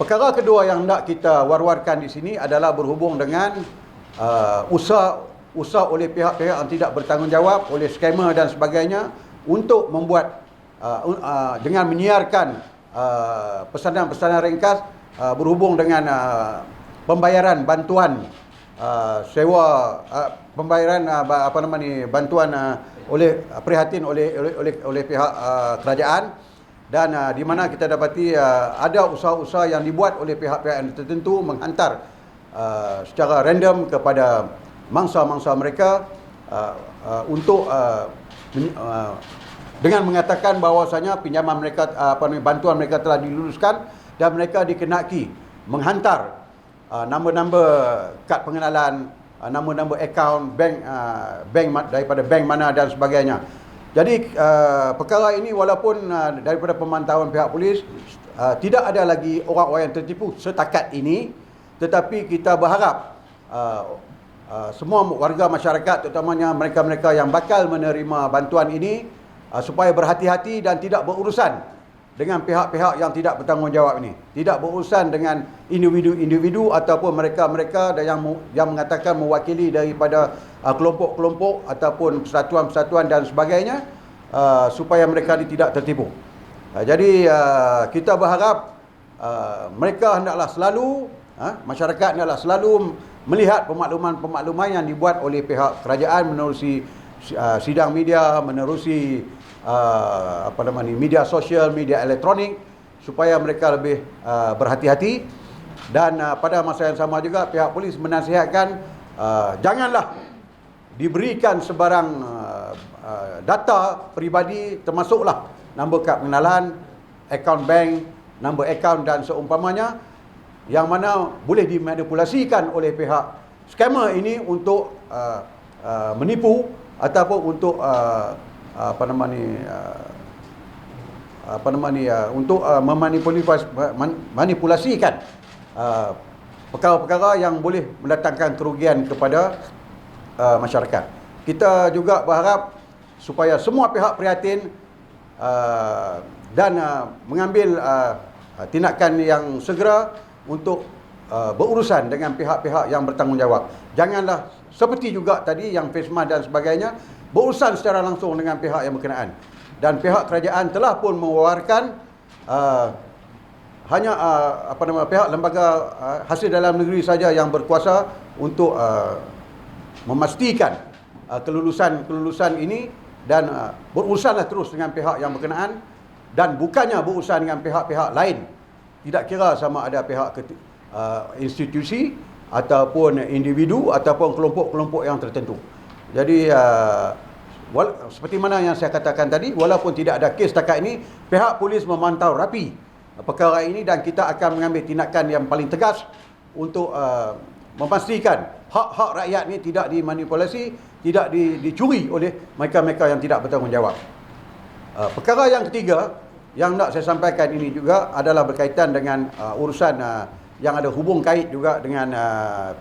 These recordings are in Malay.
Perkara kedua yang nak kita war-warkan di sini adalah berhubung dengan usaha oleh pihak-pihak yang tidak bertanggungjawab, oleh skamer dan sebagainya untuk membuat dengan menyiarkan pesanan-pesanan ringkas berhubung dengan pembayaran bantuan sewa, pembayaran bantuan oleh prihatin oleh pihak kerajaan. Dan di mana kita dapati ada usaha-usaha yang dibuat oleh pihak-pihak yang tertentu menghantar secara random kepada mangsa-mangsa mereka untuk dengan mengatakan bahawasanya pinjaman mereka, bantuan mereka telah diluluskan dan mereka dikenaki menghantar nombor-nombor kad pengenalan, nombor-nombor akaun bank daripada bank mana dan sebagainya. Jadi perkara ini walaupun daripada pemantauan pihak polis tidak ada lagi orang-orang yang tertipu setakat ini, tetapi kita berharap semua warga masyarakat, terutamanya mereka-mereka yang bakal menerima bantuan ini, supaya berhati-hati dan tidak berurusan dengan pihak-pihak yang tidak bertanggungjawab ini. Tidak berurusan dengan individu-individu ataupun mereka-mereka yang mengatakan mewakili daripada kelompok-kelompok ataupun persatuan-persatuan dan sebagainya, supaya mereka tidak tertipu. Jadi kita berharap mereka hendaklah selalu, masyarakat hendaklah selalu melihat pemakluman-pemakluman yang dibuat oleh pihak kerajaan menerusi sidang media, menerusi media sosial, media elektronik, supaya mereka lebih berhati-hati. Dan pada masa yang sama juga pihak polis menasihatkan janganlah diberikan sebarang data peribadi, termasuklah nombor kad pengenalan, akaun bank, nombor akaun dan seumpamanya, yang mana boleh dimanipulasikan oleh pihak skamer ini untuk menipu ataupun untuk untuk memanipulasikan perkara-perkara yang boleh mendatangkan kerugian kepada masyarakat. Kita juga berharap supaya semua pihak prihatin dan mengambil tindakan yang segera untuk berurusan dengan pihak-pihak yang bertanggungjawab. Janganlah seperti juga tadi yang Fesma dan sebagainya berurusan secara langsung dengan pihak yang berkenaan. Dan pihak kerajaan telah pun mengeluarkan hanya pihak lembaga hasil dalam negeri saja yang berkuasa untuk memastikan kelulusan ini, dan berurusanlah terus dengan pihak yang berkenaan dan bukannya berurusan dengan pihak-pihak lain. Tidak kira sama ada pihak institusi ataupun individu ataupun kelompok-kelompok yang tertentu. Jadi seperti mana yang saya katakan tadi, walaupun tidak ada kes setakat ini, pihak polis memantau rapi perkara ini dan kita akan mengambil tindakan yang paling tegas untuk memastikan hak-hak rakyat ini tidak dimanipulasi, tidak dicuri oleh mereka-mereka yang tidak bertanggungjawab. Perkara yang ketiga yang nak saya sampaikan ini juga adalah berkaitan dengan urusan yang ada hubung kait juga dengan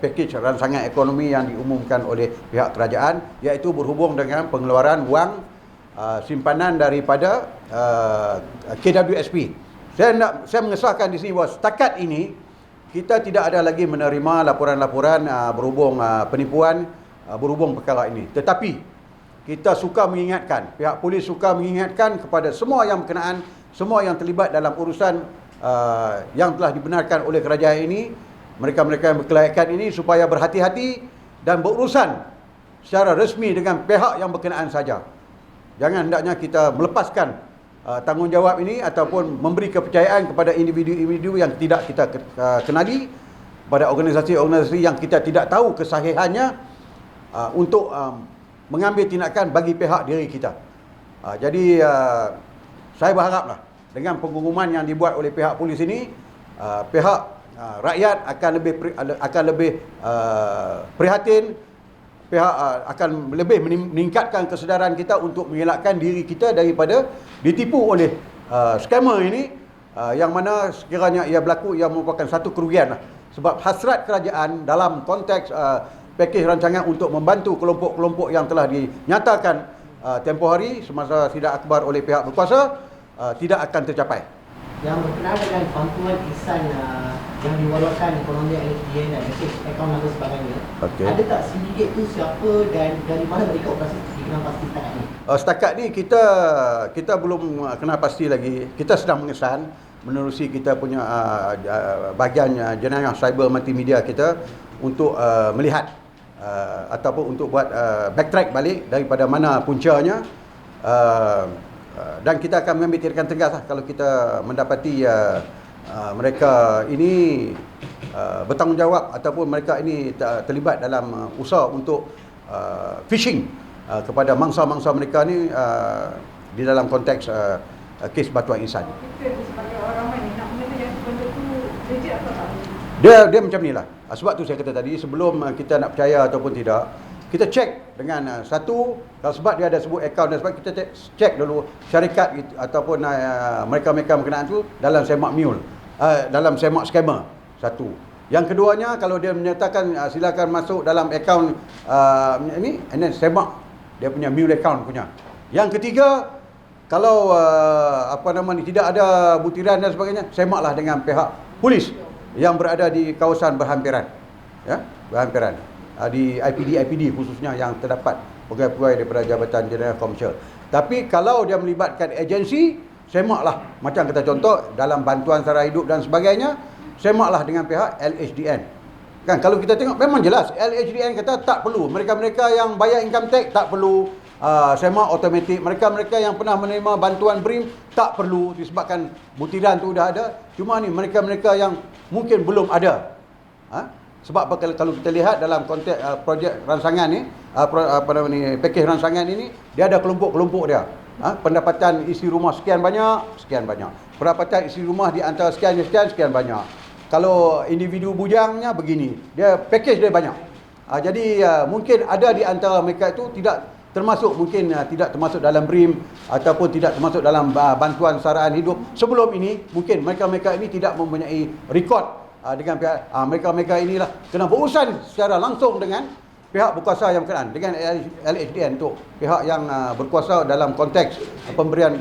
pakej rancangan ekonomi yang diumumkan oleh pihak kerajaan, iaitu berhubung dengan pengeluaran wang simpanan daripada KWSP. Saya mengesahkan di sini bahawa setakat ini kita tidak ada lagi menerima laporan-laporan berhubung penipuan berhubung perkara ini. Tetapi kita suka mengingatkan, pihak polis suka mengingatkan kepada semua yang berkenaan, semua yang terlibat dalam urusan yang telah dibenarkan oleh kerajaan ini, mereka-mereka yang berkelayakan ini, supaya berhati-hati dan berurusan secara resmi dengan pihak yang berkenaan saja. Jangan hendaknya kita melepaskan tanggungjawab ini ataupun memberi kepercayaan kepada individu-individu yang tidak kita kenali, pada organisasi-organisasi yang kita tidak tahu kesahihannya, untuk mengambil tindakan bagi pihak diri kita. Jadi saya berharaplah dengan pengumuman yang dibuat oleh pihak polis ini, pihak rakyat akan lebih prihatin, pihak akan lebih meningkatkan kesedaran kita untuk mengelakkan diri kita daripada ditipu oleh skamer ini, yang mana sekiranya ia berlaku, ia merupakan satu kerugian lah. Sebab hasrat kerajaan dalam konteks pakej rancangan untuk membantu kelompok-kelompok yang telah dinyatakan tempoh hari semasa sidang akbar oleh pihak berkuasa tidak akan tercapai. yang berkenaan dengan bantuan ihsan yang diwalakan ekonomi LHDN dan akaun dan sebagainya. Okey. Ada tak sindiket tu siapa dan dari mana mereka operasi dikenal pasti setakat ni? Setakat ni kita belum kenal pasti lagi. Kita sedang mengesan menerusi kita punya bahagian jenayah cyber multimedia kita untuk melihat ataupun untuk buat backtrack balik daripada mana puncanya, dan kita akan mengambil tindakan tegas lah kalau kita mendapati mereka ini bertanggungjawab ataupun mereka ini terlibat dalam usaha untuk phishing kepada mangsa-mangsa mereka ni di dalam konteks kes bantuan ihsan. Kita sebagai orang ramai ni nak benda yang benda tu legit atau tak? Dia macam ni lah. Sebab tu saya kata tadi, sebelum kita nak percaya ataupun tidak, kita cek dengan satu, kalau sebab dia ada sebut akaun dan sebab kita cek dulu syarikat ataupun mereka-mereka berkenaan tu dalam semak mule, dalam semak scammer. Satu. Yang keduanya, kalau dia menyatakan silakan masuk dalam akaun ini, and then semak dia punya mule account punya. Yang ketiga, kalau tidak ada butiran dan sebagainya, semaklah dengan pihak polis yang berada di kawasan berhampiran, ya, berhampiran di IPD khususnya yang terdapat pegawai-pegawai daripada Jabatan Jenayah Komersial. Tapi kalau dia melibatkan agensi, semaklah, macam kata contoh dalam bantuan sara hidup dan sebagainya, semaklah dengan pihak LHDN. Kan kalau kita tengok memang jelas LHDN kata tak perlu, mereka-mereka yang bayar income tax tak perlu semak automatik, mereka-mereka yang pernah menerima bantuan BRIM tak perlu disebabkan butiran tu dah ada. Cuma ni mereka-mereka yang mungkin belum ada. Sebab kalau kita lihat dalam konteks projek ransangan ni, pakej ransangan ini, dia ada kelompok-kelompok dia. Pendapatan isi rumah sekian banyak. Pendapatan isi rumah di antara sekian banyak. Kalau individu bujangnya begini. Dia pakej dia banyak. Jadi mungkin ada di antara mereka itu tidak termasuk, mungkin tidak termasuk dalam BRIM ataupun tidak termasuk dalam bantuan saraan hidup. Sebelum ini mungkin mereka-mereka ini tidak mempunyai rekod dengan pihak mereka-mereka inilah kena berurusan secara langsung dengan pihak berkuasa yang berkenaan, dengan LHDN tu, pihak yang berkuasa dalam konteks pemberian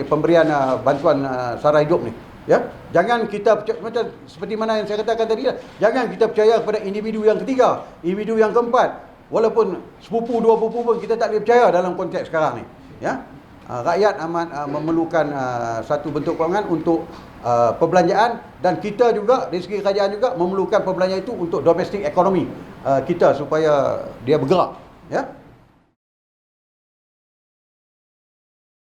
pemberian bantuan sara hidup ni. Ya, jangan kita macam seperti mana yang saya katakan tadi lah, jangan kita percaya kepada individu yang ketiga, individu yang keempat, walaupun sepupu dua sepupu pun kita tak boleh percaya dalam konteks sekarang ni. Ya, rakyat amat memerlukan satu bentuk kewangan untuk perbelanjaan, dan kita juga dari segi kerajaan juga memerlukan perbelanjaan itu untuk domestic ekonomi kita supaya dia bergerak. Ya.